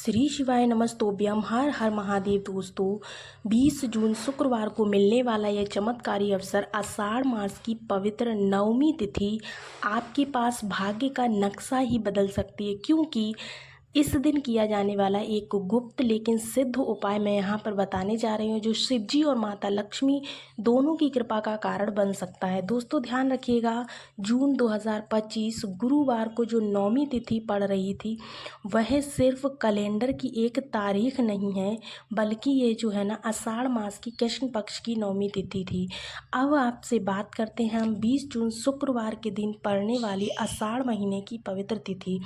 श्री शिवाय नमस्तोभ्यम। हर हर महादेव। दोस्तों 20 जून शुक्रवार को मिलने वाला यह चमत्कारी अवसर आषाढ़ मास की पवित्र नवमी तिथि आपके पास भाग्य का नक्शा ही बदल सकती है, क्योंकि इस दिन किया जाने वाला एक गुप्त लेकिन सिद्ध उपाय मैं यहाँ पर बताने जा रही हूँ, जो शिवजी और माता लक्ष्मी दोनों की कृपा का कारण बन सकता है। दोस्तों ध्यान रखिएगा, जून 2025 गुरुवार को जो नौमी तिथि पड़ रही थी वह सिर्फ कैलेंडर की एक तारीख नहीं है, बल्कि ये जो है ना आषाढ़ मास की कृष्ण पक्ष की नौमी तिथि थी। अब आपसे बात करते हैं हम 20 जून शुक्रवार के दिन पड़ने वाली आषाढ़ महीने की पवित्र तिथि।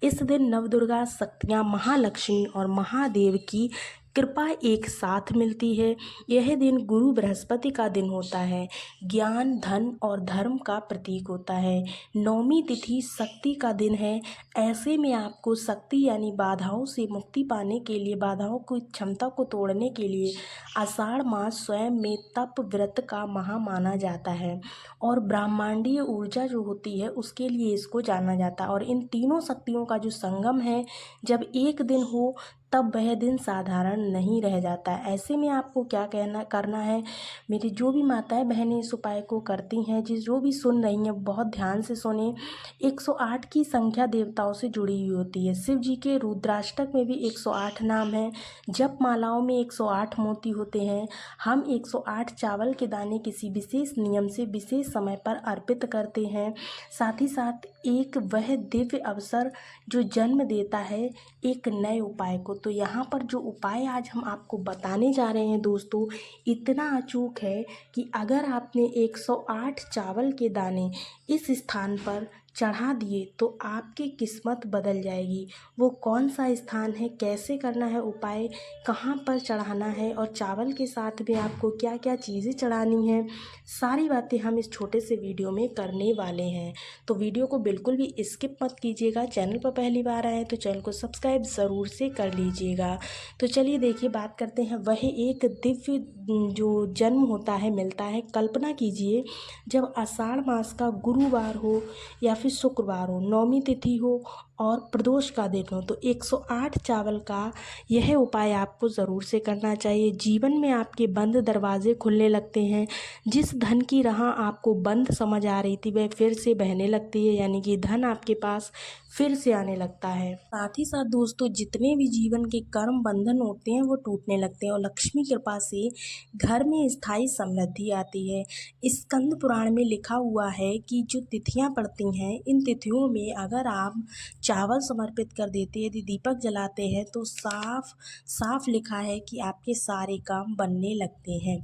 इस दिन नवदुर्गा शक्तियाँ महालक्ष्मी और महादेव की कृपा एक साथ मिलती है। यह दिन गुरु बृहस्पति का दिन होता है, ज्ञान धन और धर्म का प्रतीक होता है। नौमी तिथि शक्ति का दिन है। ऐसे में आपको शक्ति यानी बाधाओं से मुक्ति पाने के लिए, बाधाओं की क्षमता को तोड़ने के लिए आषाढ़ मास स्वयं में तप व्रत का महा माना जाता है और ब्रह्मांडीय ऊर्जा जो होती है उसके लिए इसको जाना जाता है। और इन तीनों शक्तियों का जो संगम है, जब एक दिन हो तब वह दिन साधारण नहीं रह जाता है। ऐसे में आपको क्या करना है, मेरी जो भी माताएं बहनें इस उपाय को करती हैं, जो भी सुन रही हैं बहुत ध्यान से सुने। 108 की संख्या देवताओं से जुड़ी हुई होती है। शिव जी के रुद्राष्टक में भी 108 नाम हैं। जप मालाओं में 108 मोती होते हैं। हम 108 चावल के दाने किसी विशेष नियम से विशेष समय पर अर्पित करते हैं। साथ ही साथ एक वह दिव्य अवसर जो जन्म देता है एक नए उपाय को। तो यहाँ पर जो उपाय आज हम आपको बताने जा रहे हैं दोस्तों, इतना अचूक है कि अगर आपने 108 चावल के दाने इस स्थान पर चढ़ा दिए तो आपकी किस्मत बदल जाएगी। वो कौन सा स्थान है, कैसे करना है उपाय, कहाँ पर चढ़ाना है और चावल के साथ में आपको क्या क्या चीज़ें चढ़ानी है, सारी बातें हम इस छोटे से वीडियो में करने वाले हैं। तो वीडियो को बिल्कुल भी स्किप मत कीजिएगा। चैनल पर पहली बार आए तो चैनल को सब्सक्राइब ज़रूर से कर लीजिएगा। तो चलिए देखिए, बात करते हैं। वह एक दिव्य जो जन्म होता है, मिलता है। कल्पना कीजिए, जब आषाढ़ मास का गुरुवार हो या फिर शुक्रवार हो, नौमी तिथि हो और प्रदोष का दिन हो, तो 108 चावल का यह उपाय आपको ज़रूर से करना चाहिए। जीवन में आपके बंद दरवाजे खुलने लगते हैं। जिस धन की राह आपको बंद समझ आ रही थी वह फिर से बहने लगती है, यानी कि धन आपके पास फिर से आने लगता है। साथ ही साथ दोस्तों, जितने भी जीवन के कर्म बंधन होते हैं वो टूटने लगते हैं और लक्ष्मी कृपा से घर में स्थायी समृद्धि आती है। स्कंद पुराण में लिखा हुआ है कि जो तिथियां पड़ती हैं, इन तिथियों में अगर आप चावल समर्पित कर देते हैं, यदि दीपक जलाते हैं, तो साफ साफ लिखा है कि आपके सारे काम बनने लगते हैं।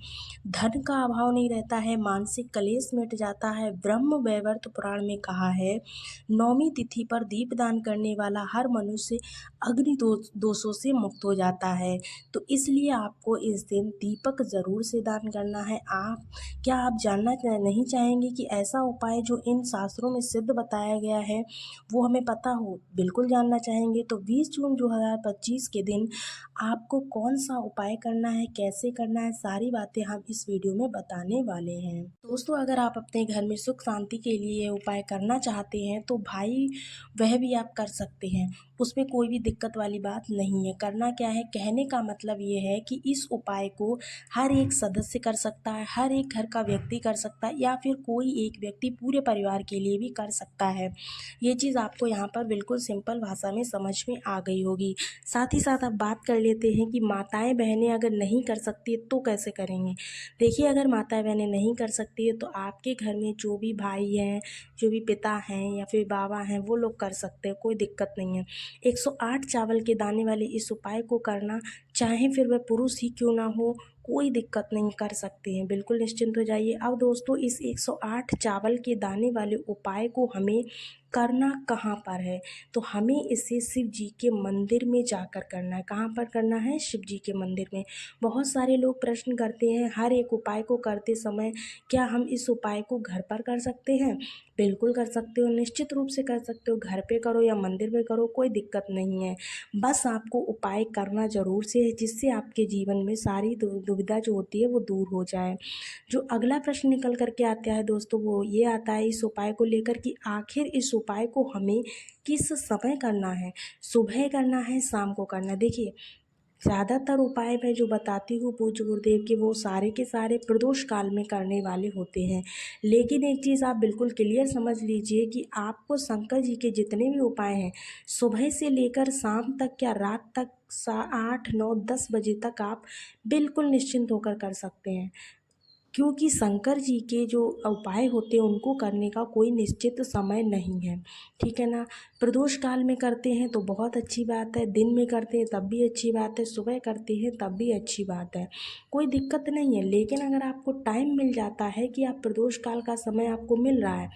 धन का अभाव नहीं रहता है, मानसिक कलेश मिट जाता है। ब्रह्म वैवर्त पुराण में कहा है, नौमी तिथि पर दीपदान करने वाला हर मनुष्य अग्नि दोषों से मुक्त हो जाता है। तो इसलिए आपको इस दिन दीपक ज़रूर से दान करना है। आप जानना नहीं चाहेंगे कि ऐसा उपाय जो इन शास्त्रों में सिद्ध बताया गया है वो हमें पता हो? बिल्कुल जानना चाहेंगे। तो 20 जून 2025 के दिन आपको कौन सा उपाय करना है, कैसे करना है, सारी बातें हम इस वीडियो में बताने वाले हैं। दोस्तों, अगर आप अपने घर में सुख शांति के लिए ये उपाय करना चाहते हैं तो भाई वह भी आप कर सकते हैं, उसमें कोई भी दिक्कत वाली बात नहीं है। करना क्या है, कहने का मतलब ये है कि इस उपाय को हर एक सदस्य कर सकता है, हर एक घर का व्यक्ति कर सकता है, या फिर कोई एक व्यक्ति पूरे परिवार के लिए भी कर सकता है। ये चीज़ आपको यहाँ पर बिल्कुल सिंपल भाषा में समझ में आ गई होगी। साथ ही साथ अब बात कर लेते हैं कि माताएं बहनें अगर नहीं कर सकती तो कैसे करेंगे। देखिए, अगर माताएं बहनें नहीं कर सकती है तो आपके घर में जो भी भाई हैं, जो भी पिता हैं या फिर बाबा हैं, वो लोग कर सकते हैं, कोई दिक्कत नहीं है। 108 चावल के दाने वाले इस उपाय को करना, चाहे फिर वह पुरुष ही क्यों ना हो, कोई दिक्कत नहीं, कर सकते हैं, बिल्कुल निश्चिंत हो जाइए। अब दोस्तों, इस 108 चावल के दाने वाले उपाय को हमें करना कहाँ पर है, तो हमें इसे शिव जी के मंदिर में जाकर करना है। कहाँ पर करना है? शिव जी के मंदिर में। बहुत सारे लोग प्रश्न करते हैं हर एक उपाय को करते समय, क्या हम इस उपाय को घर पर कर सकते हैं? बिल्कुल कर सकते हो, निश्चित रूप से कर सकते हो। घर पे करो या मंदिर में करो, कोई दिक्कत नहीं है। बस आपको उपाय करना ज़रूर से है, जिससे आपके जीवन में सारी दुविधा जो होती है वो दूर हो जाए। जो अगला प्रश्न निकल कर के आता है दोस्तों, वो ये आता है इस उपाय को लेकर कि आखिर इस उपाय को हमें किस समय करना है? सुबह करना है, शाम को करना है? देखिए, ज़्यादातर उपाय मैं जो बताती हूँ पूज्य गुरुदेव के, वो सारे के सारे प्रदोष काल में करने वाले होते हैं। लेकिन एक चीज़ आप बिल्कुल क्लियर समझ लीजिए कि आपको शंकर जी के जितने भी उपाय हैं, सुबह से लेकर शाम तक या रात तक 8, 9, 10 बजे तक आप बिल्कुल निश्चिंत होकर कर सकते हैं। क्योंकि शंकर जी के जो उपाय होते हैं उनको करने का कोई निश्चित समय नहीं है, ठीक है ना। प्रदोष काल में करते हैं तो बहुत अच्छी बात है, दिन में करते हैं तब भी अच्छी बात है, सुबह करते हैं तब भी अच्छी बात है, कोई दिक्कत नहीं है। लेकिन अगर आपको टाइम मिल जाता है कि आप प्रदोष काल का समय आपको मिल रहा है,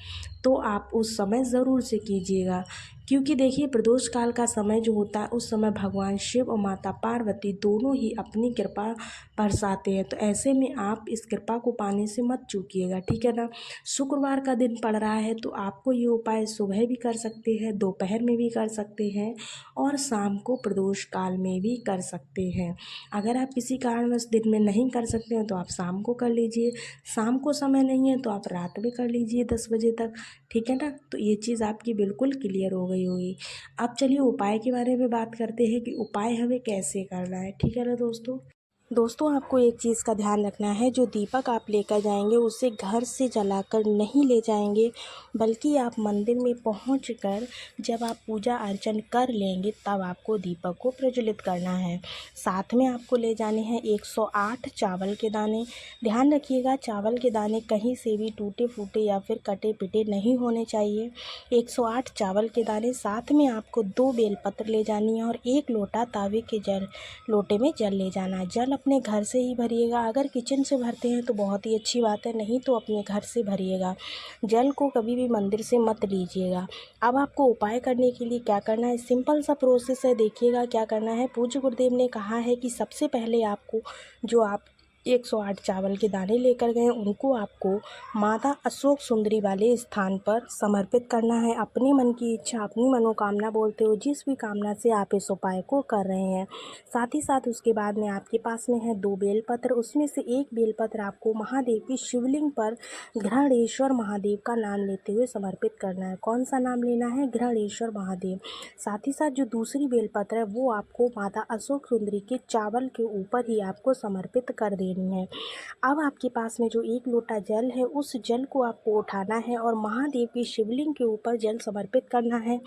तो आप उस समय ज़रूर से कीजिएगा। क्योंकि देखिए, प्रदोष काल का समय जो होता है उस समय भगवान शिव और माता पार्वती दोनों ही अपनी कृपा बरसाते हैं। तो ऐसे में आप इस कृपा को पाने से मत चूकिएगा, ठीक है ना। शुक्रवार का दिन पड़ रहा है तो आपको ये उपाय सुबह भी कर सकते हैं, दोपहर में भी कर सकते हैं और शाम को प्रदोष काल में भी कर सकते हैं। अगर आप किसी कारणवश दिन में नहीं कर सकते हैं तो आप शाम को कर लीजिए, शाम को समय नहीं है तो आप रात में कर लीजिए 10 बजे तक, ठीक है ना। तो ये चीज़ आपकी बिल्कुल क्लियर हो गई होगी। अब चलिए उपाय के बारे में बात करते हैं कि उपाय हमें कैसे करना है, ठीक है ना दोस्तों। दोस्तों, आपको एक चीज़ का ध्यान रखना है, जो दीपक आप लेकर जाएंगे उसे घर से जलाकर नहीं ले जाएंगे, बल्कि आप मंदिर में पहुंचकर जब आप पूजा अर्चन कर लेंगे तब आपको दीपक को प्रज्वलित करना है। साथ में आपको ले जाने हैं 108 चावल के दाने। ध्यान रखिएगा, चावल के दाने कहीं से भी टूटे फूटे या फिर कटे पिटे नहीं होने चाहिए। 108 चावल के दाने, साथ में आपको 2 बेलपत्र ले जानी है और 1 लोटा तावे के लोटे में जल ले जाना है। जल अपने घर से ही भरिएगा, अगर किचन से भरते हैं तो बहुत ही अच्छी बात है, नहीं तो अपने घर से भरिएगा। जल को कभी भी मंदिर से मत लीजिएगा। अब आपको उपाय करने के लिए क्या करना है, सिंपल सा प्रोसेस है, देखिएगा क्या करना है। पूज्य गुरुदेव ने कहा है कि सबसे पहले आपको, जो आप 108 चावल के दाने लेकर गए उनको आपको माता अशोक सुंदरी वाले स्थान पर समर्पित करना है। अपने मन की इच्छा, अपनी मनोकामना बोलते हो, जिस भी कामना से आप इस उपाय को कर रहे हैं। साथ ही साथ उसके बाद में आपके पास में है 2 बेलपत्र, उसमें से 1 बेलपत्र आपको महादेव की शिवलिंग पर घृणेश्वर महादेव का नाम लेते हुए समर्पित करना है। कौन सा नाम लेना है? घृणेश्वर महादेव। साथ ही साथ जो दूसरी बेलपत्र है वो आपको माता अशोक सुंदरी के चावल के ऊपर ही आपको समर्पित कर देनी है। अब आपके पास में जो 1 लोटा जल है, उस जल को आपको उठाना है और महादेव की शिवलिंग के ऊपर जल समर्पित करना है।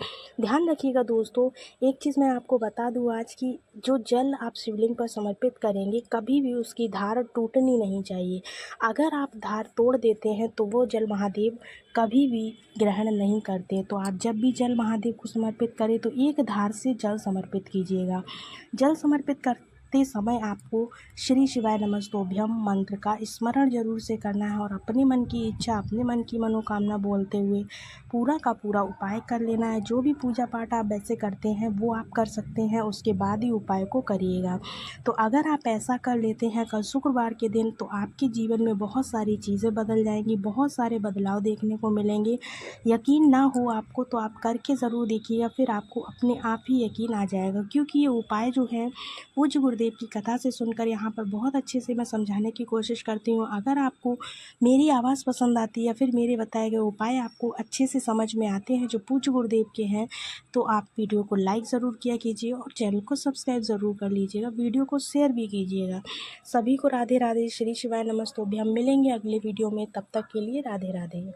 ध्यान रखिएगा दोस्तों, एक चीज़ मैं आपको बता दूं आज की, जो जल आप शिवलिंग पर समर्पित करेंगे कभी भी उसकी धार टूटनी नहीं चाहिए। अगर आप धार तोड़ देते हैं तो वो जल महादेव कभी भी ग्रहण नहीं करते। तो आप जब भी जल महादेव को समर्पित करें तो एक धार से जल समर्पित कीजिएगा। जल समर्पित करते समय आपको श्री शिवाय नमस्तोभ्यम मंत्र का स्मरण जरूर से करना है और अपने मन की इच्छा, अपने मन की मनोकामना बोलते हुए पूरा का पूरा उपाय कर लेना है। जो भी पूजा पाठ आप वैसे करते हैं वो आप कर सकते हैं, उसके बाद ही उपाय को करिएगा। तो अगर आप ऐसा कर लेते हैं कल शुक्रवार के दिन, तो आपके जीवन में बहुत सारी चीज़ें बदल जाएंगी, बहुत सारे बदलाव देखने को मिलेंगे। यकीन ना हो आपको तो आप करके ज़रूर देखिएगा, फिर आपको अपने आप ही यकीन आ जाएगा। क्योंकि ये उपाय जो है पूज्य गुरुदेव की कथा से सुनकर यहाँ पर बहुत अच्छे से मैं समझाने की कोशिश करती हूँ। अगर आपको मेरी आवाज़ पसंद आती है या फिर मेरे बताए गए उपाय आपको अच्छे से समझ में आते हैं जो पूज्य गुरुदेव के हैं, तो आप वीडियो को लाइक ज़रूर किया कीजिए और चैनल को सब्सक्राइब ज़रूर कर लीजिएगा, वीडियो को शेयर भी कीजिएगा। सभी को राधे राधे, श्री शिवाय नमस्तुभ्यम। मिलेंगे अगले वीडियो में, तब तक के लिए राधे राधे।